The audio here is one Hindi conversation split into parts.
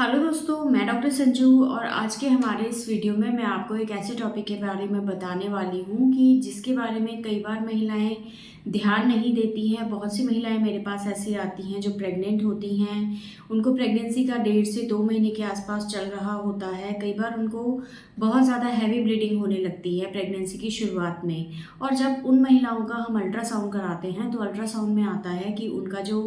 हेलो दोस्तों, मैं डॉक्टर संजू और आज के हमारे इस वीडियो में मैं आपको एक ऐसे टॉपिक के बारे में बताने वाली हूँ कि जिसके बारे में कई बार महिलाएं ध्यान नहीं देती हैं। बहुत सी महिलाएं मेरे पास ऐसी आती हैं जो प्रेग्नेंट होती हैं। उनको प्रेगनेंसी का 1.5 से 2 महीने के आसपास चल रहा होता है। कई बार उनको बहुत ज़्यादा हैवी ब्लीडिंग होने लगती है प्रेगनेंसी की शुरुआत में। और जब उन महिलाओं का हम अल्ट्रासाउंड कराते हैं तो अल्ट्रासाउंड में आता है कि उनका जो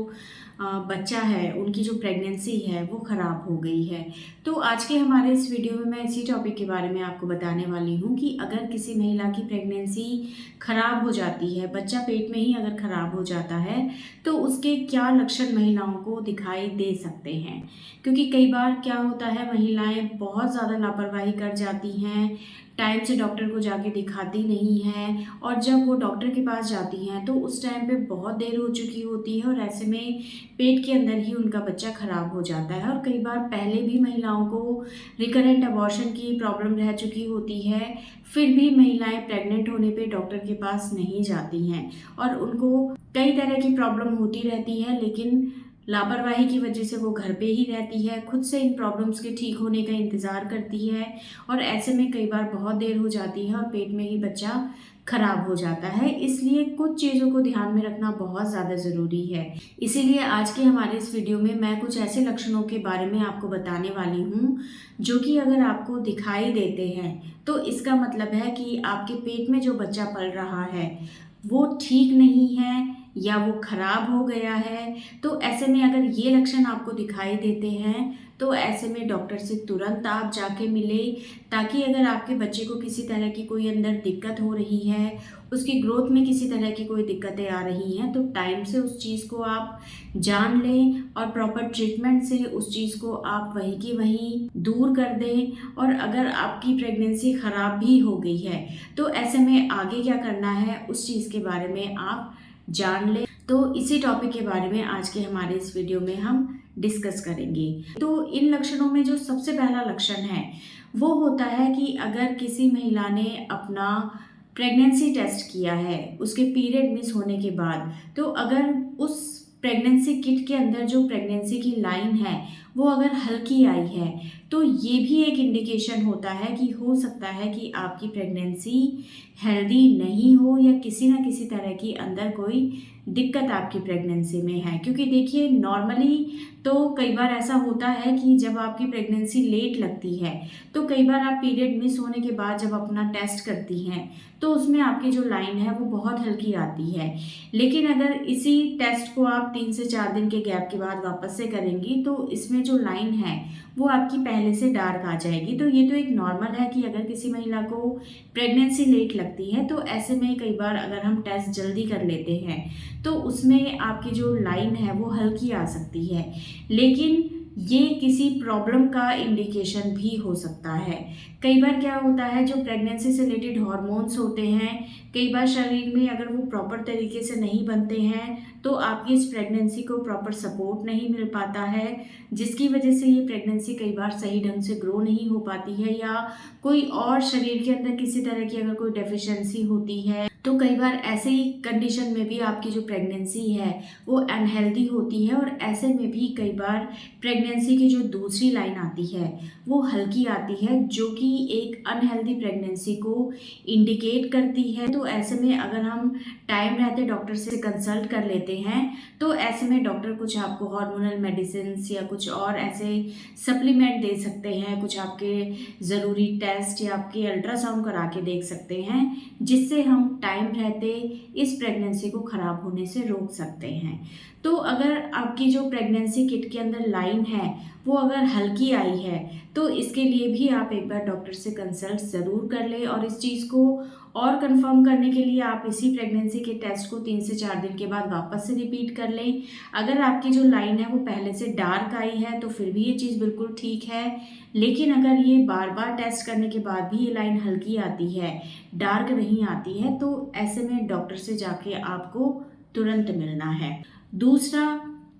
बच्चा है, उनकी जो प्रेगनेंसी है वो ख़राब हो गई है। तो आज के हमारे इस वीडियो में मैं इसी टॉपिक के बारे में आपको बताने वाली हूँ कि अगर किसी महिला की प्रेगनेंसी ख़राब हो जाती है, बच्चा पेट में ही अगर ख़राब हो जाता है, तो उसके क्या लक्षण महिलाओं को दिखाई दे सकते हैं। क्योंकि कई बार क्या होता है, महिलाएं बहुत ज़्यादा लापरवाही कर जाती हैं, टाइम से डॉक्टर को जाके दिखाती नहीं हैं, और जब वो डॉक्टर के पास जाती हैं तो उस टाइम पे बहुत देर हो चुकी होती है और ऐसे में पेट के अंदर ही उनका बच्चा खराब हो जाता है। और कई बार पहले भी महिलाओं को रिकरेंट अबॉर्शन की प्रॉब्लम रह चुकी होती है, फिर भी महिलाएं प्रेग्नेंट होने पे डॉक्टर के पास नहीं जाती हैं और उनको कई तरह की प्रॉब्लम होती रहती है, लेकिन लापरवाही की वजह से वो घर पे ही रहती है, खुद से इन प्रॉब्लम्स के ठीक होने का इंतज़ार करती है और ऐसे में कई बार बहुत देर हो जाती है और पेट में ही बच्चा खराब हो जाता है। इसलिए कुछ चीज़ों को ध्यान में रखना बहुत ज़्यादा ज़रूरी है। इसीलिए आज के हमारे इस वीडियो में मैं कुछ ऐसे लक्षणों के बारे में आपको बताने वाली हूँ जो कि अगर आपको दिखाई देते हैं तो इसका मतलब है कि आपके पेट में जो बच्चा पल रहा है वो ठीक नहीं है या वो खराब हो गया है। तो ऐसे में अगर ये लक्षण आपको दिखाई देते हैं तो ऐसे में डॉक्टर से तुरंत आप जाके मिले, ताकि अगर आपके बच्चे को किसी तरह की कोई अंदर दिक्कत हो रही है, उसकी ग्रोथ में किसी तरह की कोई दिक्कतें आ रही हैं, तो टाइम से उस चीज़ को आप जान लें और प्रॉपर ट्रीटमेंट से उस चीज़ को आप वहीं की वहीं दूर कर दें। और अगर आपकी प्रेगनेंसी ख़राब भी हो गई है तो ऐसे में आगे क्या करना है उस चीज़ के बारे में आप जान लें। तो इसी टॉपिक के बारे में आज के हमारे इस वीडियो में हम डिस्कस करेंगे। तो इन लक्षणों में जो सबसे पहला लक्षण है वो होता है कि अगर किसी महिला ने अपना प्रेगनेंसी टेस्ट किया है उसके पीरियड मिस होने के बाद, तो अगर उस प्रेगनेंसी किट के अंदर जो प्रेगनेंसी की लाइन है वो अगर हल्की आई है, तो ये भी एक इंडिकेशन होता है कि हो सकता है कि आपकी प्रेगनेंसी हेल्दी नहीं हो या किसी ना किसी तरह की अंदर कोई दिक्कत आपकी प्रेगनेंसी में है। क्योंकि देखिए, नॉर्मली तो कई बार ऐसा होता है कि जब आपकी प्रेगनेंसी लेट लगती है तो कई बार आप पीरियड मिस होने के बाद जब अपना टेस्ट करती हैं तो उसमें आपकी जो लाइन है वो बहुत हल्की आती है। लेकिन अगर इसी टेस्ट को आप 3 से 4 दिन के गैप के बाद वापस से करेंगी तो इसमें जो लाइन है वो आपकी पहले से डार्क आ जाएगी। तो ये तो एक नॉर्मल है कि अगर किसी महिला को प्रेगनेंसी लेट लगती है तो ऐसे में कई बार अगर हम टेस्ट जल्दी कर लेते हैं तो उसमें आपकी जो लाइन है वो हल्की आ सकती है। लेकिन ये किसी प्रॉब्लम का इंडिकेशन भी हो सकता है। कई बार क्या होता है, जो प्रेगनेंसी से रिलेटेड हार्मोन्स होते हैं कई बार शरीर में अगर वो प्रॉपर तरीके से नहीं बनते हैं तो आपकी इस प्रेगनेंसी को प्रॉपर सपोर्ट नहीं मिल पाता है, जिसकी वजह से ये प्रेगनेंसी कई बार सही ढंग से ग्रो नहीं हो पाती है, या कोई और शरीर के अंदर किसी तरह की अगर कोई डेफिशिएंसी होती है तो कई बार ऐसे ही कंडीशन में भी आपकी जो प्रेगनेंसी है वो अनहेल्दी होती है। और ऐसे में भी कई बार प्रेगनेंसी की जो दूसरी लाइन आती है वो हल्की आती है, जो कि एक अनहेल्दी प्रेगनेंसी को इंडिकेट करती है। तो ऐसे में अगर हम टाइम रहते डॉक्टर से कंसल्ट कर लेते हैं तो ऐसे में डॉक्टर कुछ आपको हार्मोनल मेडिसिन या कुछ और ऐसे सप्लीमेंट दे सकते हैं, कुछ आपके ज़रूरी टेस्ट या आपके अल्ट्रासाउंड करा के देख सकते हैं, जिससे हम टाइम रहते इस प्रेगनेंसी को ख़राब होने से रोक सकते हैं। तो अगर आपकी जो प्रेगनेंसी किट के अंदर लाइन है वो अगर हल्की आई है तो इसके लिए भी आप एक बार डॉक्टर से कंसल्ट ज़रूर कर लें। और इस चीज़ को और कंफर्म करने के लिए आप इसी प्रेगनेंसी के टेस्ट को 3 से 4 दिन के बाद वापस से रिपीट कर लें। अगर आपकी जो लाइन है वो पहले से डार्क आई है तो फिर भी ये चीज़ बिल्कुल ठीक है। लेकिन अगर ये बार बार टेस्ट करने के बाद भी ये लाइन हल्की आती है, डार्क नहीं आती है, तो ऐसे में डॉक्टर से जाके आपको तुरंत मिलना है। दूसरा,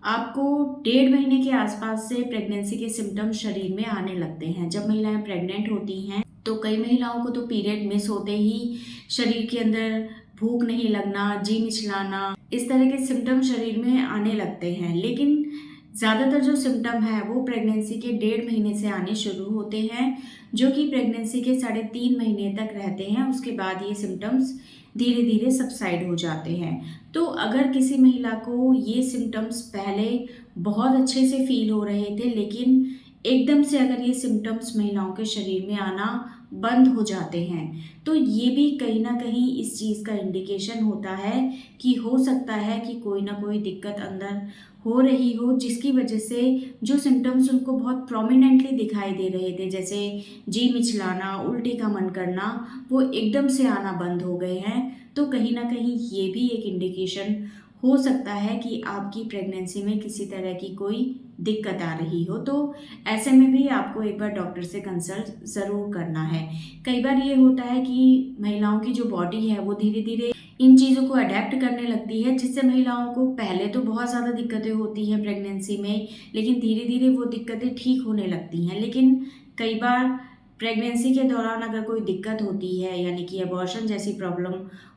आपको 1.5 महीने के आसपास से प्रेगनेंसी के सिम्टम्स शरीर में आने लगते हैं। जब महिलाएं प्रेग्नेंट होती हैं तो कई महिलाओं को तो पीरियड मिस होते ही शरीर के अंदर भूख नहीं लगना, जी मिचलाना, इस तरह के सिम्टम्स शरीर में आने लगते हैं। लेकिन ज़्यादातर जो सिम्टम है वो प्रेगनेंसी के 1.5 महीने से आने शुरू होते हैं, जो कि प्रेगनेंसी के 3.5 महीने तक रहते हैं। उसके बाद ये सिम्टम्स धीरे धीरे सबसाइड हो जाते हैं। तो अगर किसी महिला को ये सिम्टम्स पहले बहुत अच्छे से फील हो रहे थे, लेकिन एकदम से अगर ये सिम्टम्स महिलाओं के शरीर में आना बंद हो जाते हैं, तो ये भी कहीं ना कहीं इस चीज़ का इंडिकेशन होता है कि हो सकता है कि कोई ना कोई दिक्कत अंदर हो रही हो, जिसकी वजह से जो सिम्टम्स उनको बहुत प्रोमिनेंटली दिखाई दे रहे थे, जैसे जी मिचलाना, उल्टी का मन करना, वो एकदम से आना बंद हो गए हैं। तो कहीं ना कहीं ये भी एक इंडिकेशन हो सकता है कि आपकी प्रेगनेंसी में किसी तरह की कोई दिक्कत आ रही हो। तो ऐसे में भी आपको एक बार डॉक्टर से कंसल्ट ज़रूर करना है। कई बार ये होता है कि महिलाओं की जो बॉडी है वो धीरे धीरे इन चीज़ों को अडेप्ट करने लगती है, जिससे महिलाओं को पहले तो बहुत ज़्यादा दिक्कतें होती हैं प्रेगनेंसी में, लेकिन धीरे धीरे वो दिक्कतें ठीक होने लगती हैं। लेकिन कई बार प्रेगनेंसी के दौरान अगर कोई दिक्कत होती है, यानी कि अबॉर्शन जैसी प्रॉब्लम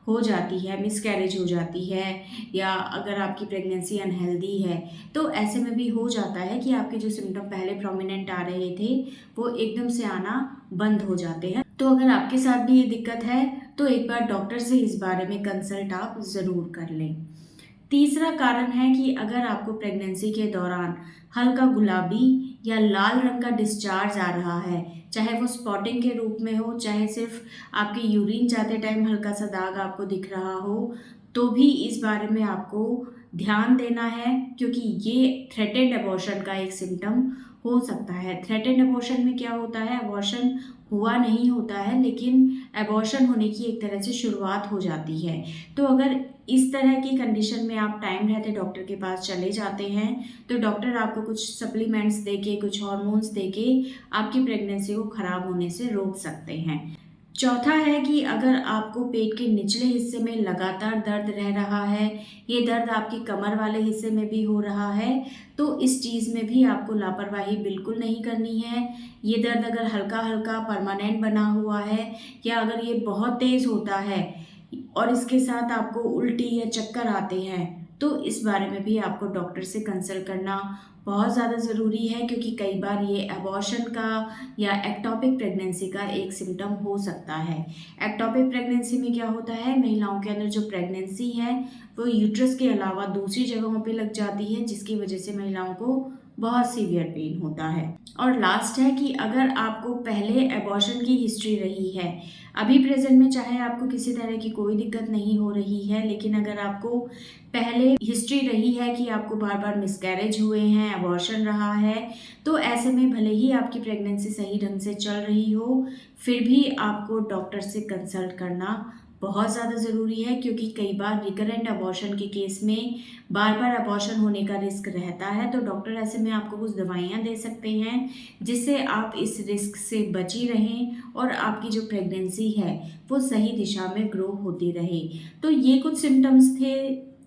हो जाती है, मिसकैरेज हो जाती है, या अगर आपकी प्रेगनेंसी अनहेल्दी है, तो ऐसे में भी हो जाता है कि आपके जो सिम्टम पहले प्रोमिनेंट आ रहे थे वो एकदम से आना बंद हो जाते हैं। तो अगर आपके साथ भी ये दिक्कत है तो एक बार डॉक्टर से इस बारे में कंसल्ट आप ज़रूर कर लें। तीसरा कारण है कि अगर आपको प्रेगनेंसी के दौरान हल्का गुलाबी या लाल रंग का डिस्चार्ज आ रहा है, चाहे वो स्पॉटिंग के रूप में हो, चाहे सिर्फ आपके यूरिन जाते टाइम हल्का सा दाग आपको दिख रहा हो, तो भी इस बारे में आपको ध्यान देना है, क्योंकि ये थ्रेटेड अबॉर्शन का एक सिम्टम हो सकता है। थ्रेटेड अबॉर्शन में क्या होता है, अबॉर्शन हुआ नहीं होता है, लेकिन अबॉर्शन होने की एक तरह से शुरुआत हो जाती है। तो अगर इस तरह की कंडीशन में आप टाइम रहते डॉक्टर के पास चले जाते हैं, तो डॉक्टर आपको कुछ सप्लीमेंट्स देके, कुछ हार्मोन्स देके आपकी प्रेगनेंसी को ख़राब होने से रोक सकते हैं। चौथा है कि अगर आपको पेट के निचले हिस्से में लगातार दर्द रह रहा है, ये दर्द आपकी कमर वाले हिस्से में भी हो रहा है, तो इस चीज़ में भी आपको लापरवाही बिल्कुल नहीं करनी है। ये दर्द अगर हल्का हल्का परमानेंट बना हुआ है, या अगर ये बहुत तेज़ होता है और इसके साथ आपको उल्टी या चक्कर आते हैं, तो इस बारे में भी आपको डॉक्टर से कंसल्ट करना बहुत ज़्यादा ज़रूरी है, क्योंकि कई बार ये अबॉर्शन का या एक्टोपिक प्रेगनेंसी का एक सिम्टम हो सकता है। एक्टोपिक प्रेगनेंसी में क्या होता है, महिलाओं के अंदर जो प्रेगनेंसी है वो यूट्रस के अलावा दूसरी जगहों पे लग जाती है, जिसकी वजह से महिलाओं को बहुत सीवियर पेन होता है। और लास्ट है कि अगर आपको पहले अबॉर्शन की हिस्ट्री रही है, अभी प्रेजेंट में चाहे आपको किसी तरह की कोई दिक्कत नहीं हो रही है, लेकिन अगर आपको पहले हिस्ट्री रही है कि आपको बार बार मिसकैरेज हुए हैं, अबॉर्शन रहा है, तो ऐसे में भले ही आपकी प्रेगनेंसी सही ढंग से चल रही हो, फिर भी आपको डॉक्टर से कंसल्ट करना बहुत ज़्यादा ज़रूरी है, क्योंकि कई बार रिकरेंट अबॉर्शन के केस में बार बार अबॉर्शन होने का रिस्क रहता है। तो डॉक्टर ऐसे में आपको कुछ दवाइयाँ दे सकते हैं, जिससे आप इस रिस्क से बची रहें और आपकी जो प्रेगनेंसी है वो सही दिशा में ग्रो होती रहे। तो ये कुछ सिम्टम्स थे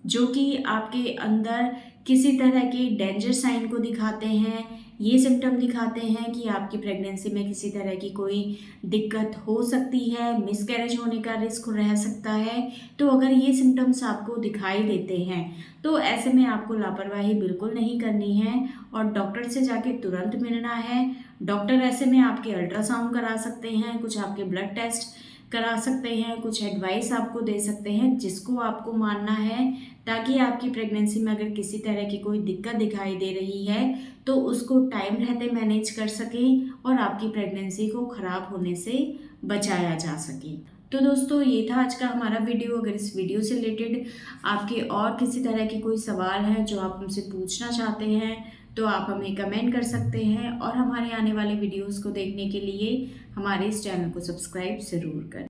जो कि आपके अंदर किसी तरह के डेंजर साइन को दिखाते हैं। ये सिम्टम दिखाते हैं कि आपकी प्रेगनेंसी में किसी तरह की कोई दिक्कत हो सकती है, मिसकैरेज होने का रिस्क रह सकता है। तो अगर ये सिम्टम्स आपको दिखाई देते हैं, तो ऐसे में आपको लापरवाही बिल्कुल नहीं करनी है और डॉक्टर से जाके तुरंत मिलना है। डॉक्टर ऐसे में आपके अल्ट्रासाउंड करा सकते हैं, कुछ आपके ब्लड टेस्ट करा सकते हैं, कुछ एडवाइस आपको दे सकते हैं जिसको आपको मानना है, ताकि आपकी प्रेगनेंसी में अगर किसी तरह की कोई दिक्कत दिखाई दे रही है तो उसको टाइम रहते मैनेज कर सकें और आपकी प्रेगनेंसी को ख़राब होने से बचाया जा सके। तो दोस्तों, ये था आज का हमारा वीडियो। अगर इस वीडियो से रिलेटेड आपके और किसी तरह के कोई सवाल हैं जो आप हमसे पूछना चाहते हैं, तो आप हमें कमेंट कर सकते हैं और हमारे आने वाले वीडियोस को देखने के लिए हमारे इस चैनल को सब्सक्राइब ज़रूर करें।